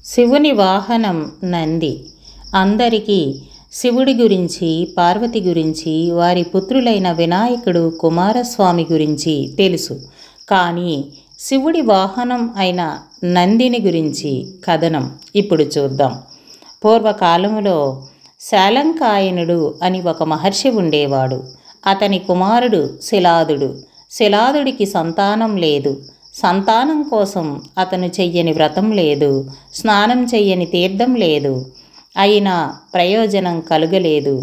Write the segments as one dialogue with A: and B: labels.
A: శివుని వాహనం నంది. అందరికీ శివుడి గురించి, పార్వతి గురించి, వారి పుత్రులైన వినాయకుడు, కుమారస్వామి గురించి తెలుసు. కానీ శివుడి వాహనం అయిన నందిని గురించి కథనం ఇప్పుడు చూద్దాం. పూర్వకాలములో శాలంకాయనుడు అని ఒక మహర్షి ఉండేవాడు. అతని కుమారుడు శిలాదుడు. శిలాదుడికి సంతానం లేదు. సంతానం కోసం అతను చెయ్యని వ్రతం లేదు, స్నానం చెయ్యని తీర్థం లేదు. అయినా ప్రయోజనం కలుగలేదు.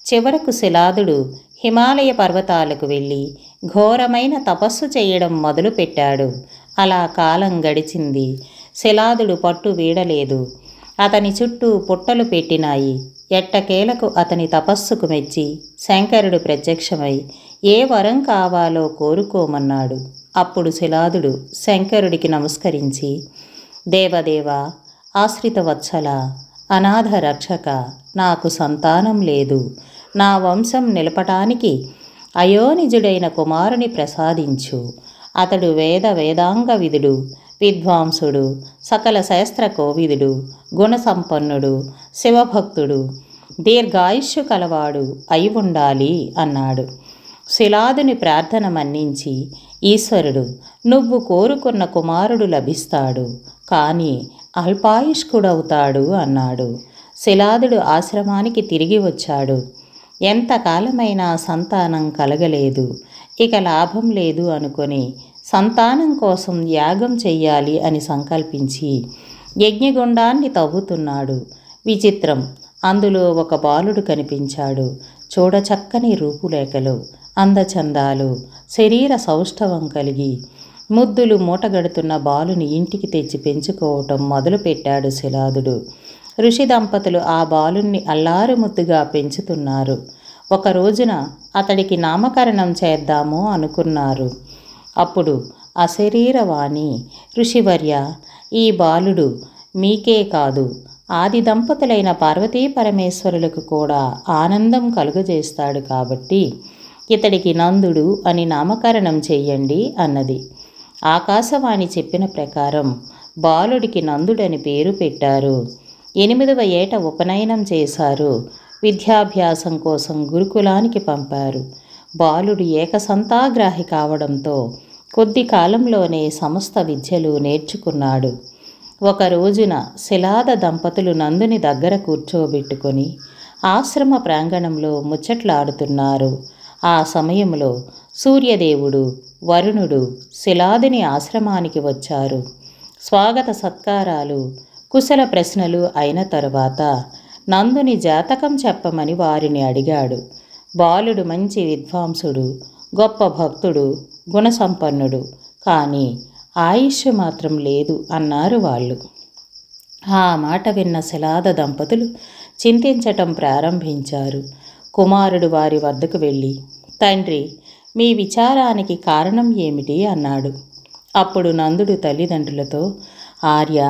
A: చివరకు శిలాదుడు హిమాలయ పర్వతాలకు వెళ్ళి ఘోరమైన తపస్సు చేయడం మొదలుపెట్టాడు. అలా కాలం గడిచింది. శిలాదుడు పట్టు వీడలేదు. అతని చుట్టూ పుట్టలు పెట్టినాయి. ఎట్టకేలకు అతని తపస్సుకు మెచ్చి శంకరుడు ప్రత్యక్షమై ఏ వరం కావాలో కోరుకోమన్నాడు. అప్పుడు శిలాదుడు శంకరుడికి నమస్కరించి, దేవదేవ, ఆశ్రిత వత్సల, అనాథ రక్షక, నాకు సంతానం లేదు. నా వంశం నిలపటానికి అయోనిజుడైన కుమారుని ప్రసాదించు. అతడు వేదాంగ విదుడు, విద్వాంసుడు, సకల శాస్త్ర కోవిదుడు, గుణసంపన్నుడు, శివభక్తుడు, దీర్ఘాయుష్యు కలవాడు అయి ఉండాలి అన్నాడు. శిలాదుని ప్రార్థన మన్నించి ఈశ్వరుడు, నువ్వు కోరుకున్న కుమారుడు లభిస్తాడు, కానీ అల్పాయుష్కుడవుతాడు అన్నాడు. శిలాదుడు ఆశ్రమానికి తిరిగి వచ్చాడు. ఎంతకాలమైనా సంతానం కలగలేదు. ఇక లాభం లేదు అనుకొని సంతానం కోసం యాగం చెయ్యాలి అని సంకల్పించి యజ్ఞగుండాన్ని తవ్వుతున్నాడు. విచిత్రం, అందులో ఒక బాలుడు కనిపించాడు. చూడచక్కని రూపురేఖలు, అందచందాలు, శరీర సౌష్ఠవం కలిగి ముద్దులు మూటగడుతున్న బాలుని ఇంటికి తెచ్చి పెంచుకోవటం మొదలుపెట్టాడు శిలాదుడు. ఋషి దంపతులు ఆ బాలుణ్ణి అల్లారు ముద్దుగా పెంచుతున్నారు. ఒక రోజున అతడికి నామకరణం చేద్దాము అనుకున్నారు. అప్పుడు అశరీరవాణి, ఋషివర్య, ఈ బాలుడు మీకే కాదు, ఆది దంపతులైన పార్వతీ పరమేశ్వరులకు కూడా ఆనందం కలుగజేస్తాడు కాబట్టి ఇతడికి నందుడు అని నామకరణం చెయ్యండి అన్నది. ఆకాశవాణి చెప్పిన ప్రకారం బాలుడికి నందుడని పేరు పెట్టారు. 8వ ఏట ఉపనయనం చేశారు. విద్యాభ్యాసం కోసం గురుకులానికి పంపారు. బాలుడు ఏకసంతాగ్రాహి కావడంతో కొద్ది కాలంలోనే సమస్త విద్యలు నేర్చుకున్నాడు. ఒక రోజున శిలాద దంపతులు నందుని దగ్గర కూర్చోబెట్టుకొని ఆశ్రమ ప్రాంగణంలో ముచ్చట్లాడుతున్నారు. ఆ సమయంలో సూర్యదేవుడు, వరుణుడు శిలాదుని ఆశ్రమానికి వచ్చారు. స్వాగత సత్కారాలు, కుశల ప్రశ్నలు అయిన తరువాత నందుని జాతకం చెప్పమని వారిని అడిగాడు. బాలుడు మంచి విద్వాంసుడు, గొప్ప భక్తుడు, గుణసంపన్నుడు, కానీ ఆయుష్ మాత్రం లేదు అన్నారు వాళ్ళు. ఆ మాట విన్న శిలాద దంపతులు చింతించటం ప్రారంభించారు. కుమారుడు వారి వద్దకు వెళ్ళి, తండ్రి, మీ విచారానికి కారణం ఏమిటి అన్నాడు. అప్పుడు నందుడు తల్లిదండ్రులతో, ఆర్య,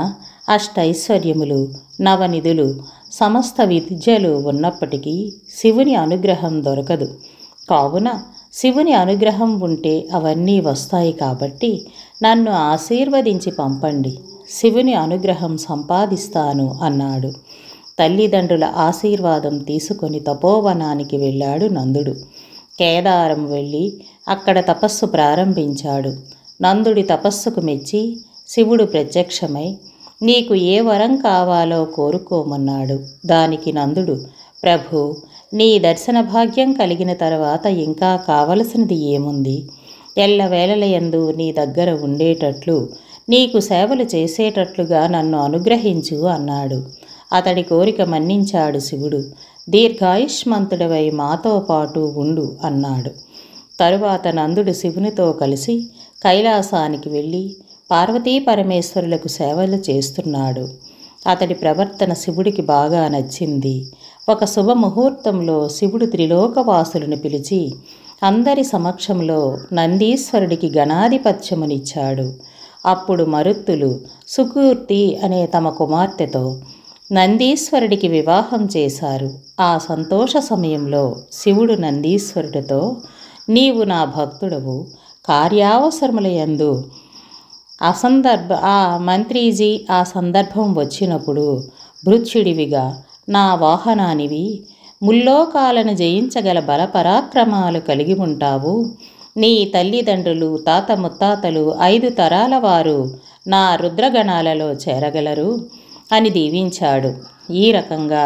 A: అష్టైశ్వర్యములు, నవనిధులు, సమస్త విద్యలు ఉన్నప్పటికీ శివుని అనుగ్రహం దొరకదు. కావున శివుని అనుగ్రహం ఉంటే అవన్నీ వస్తాయి కాబట్టి నన్ను ఆశీర్వదించి పంపండి, శివుని అనుగ్రహం సంపాదిస్తాను అన్నాడు. తల్లిదండ్రుల ఆశీర్వాదం తీసుకొని తపోవనానికి వెళ్ళాడు నందుడు. కేదారం వెళ్ళి అక్కడ తపస్సు ప్రారంభించాడు. నందుడి తపస్సుకు మెచ్చి శివుడు ప్రత్యక్షమై నీకు ఏ వరం కావాలో కోరుకోమన్నాడు. దానికి నందుడు, ప్రభు, నీ దర్శన భాగ్యం కలిగిన తర్వాత ఇంకా కావలసినది ఏముంది? ఎల్లవేళలయందు నీ దగ్గర ఉండేటట్లు, నీకు సేవలు చేసేటట్లుగా నన్ను అనుగ్రహించు అన్నాడు. అతడి కోరిక మన్నించాడు శివుడు. దీర్ఘాయుష్మంతుడవై మాతో పాటు ఉండు అన్నాడు. తరువాత నందుడు శివునితో కలిసి కైలాసానికి వెళ్ళి పార్వతీ పరమేశ్వరులకు సేవలు చేస్తున్నాడు. అతడి ప్రవర్తన శివుడికి బాగా నచ్చింది. ఒక శుభముహూర్తంలో శివుడు త్రిలోకవాసులను పిలిచి అందరి సమక్షంలో నందీశ్వరుడికి గణాధిపత్యమునిచ్చాడు. అప్పుడు మరుత్తులు సుకీర్తి అనే తమ కుమార్తెతో నందీశ్వరుడికి వివాహం చేశారు. ఆ సంతోష సమయంలో శివుడు నందీశ్వరుడితో, నీవు నా భక్తుడవు, కార్యావసరముల యందు ఆ మంత్రీజీ ఆ సందర్భం వచ్చినప్పుడు భృత్యుడివిగా నా వాహనానివి, ముల్లోకాలను జయించగల బలపరాక్రమాలు కలిగి ఉంటావు. నీ తల్లిదండ్రులు, తాత ముత్తాతలు 5 తరాల వారు నా రుద్రగణాలలో చేరగలరు అని దీవించాడు. ఈ రకంగా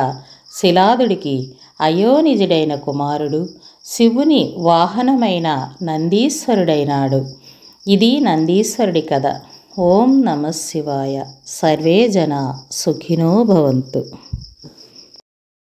A: శిలాదుడికి అయోనిజుడైన కుమారుడు శివుని వాహనమైన నందీశ్వరుడైనాడు. ఇది నందీశ్వరుడి కథ. ఓం నమః శివాయ. సర్వే జనా సుఖినో భవంతు.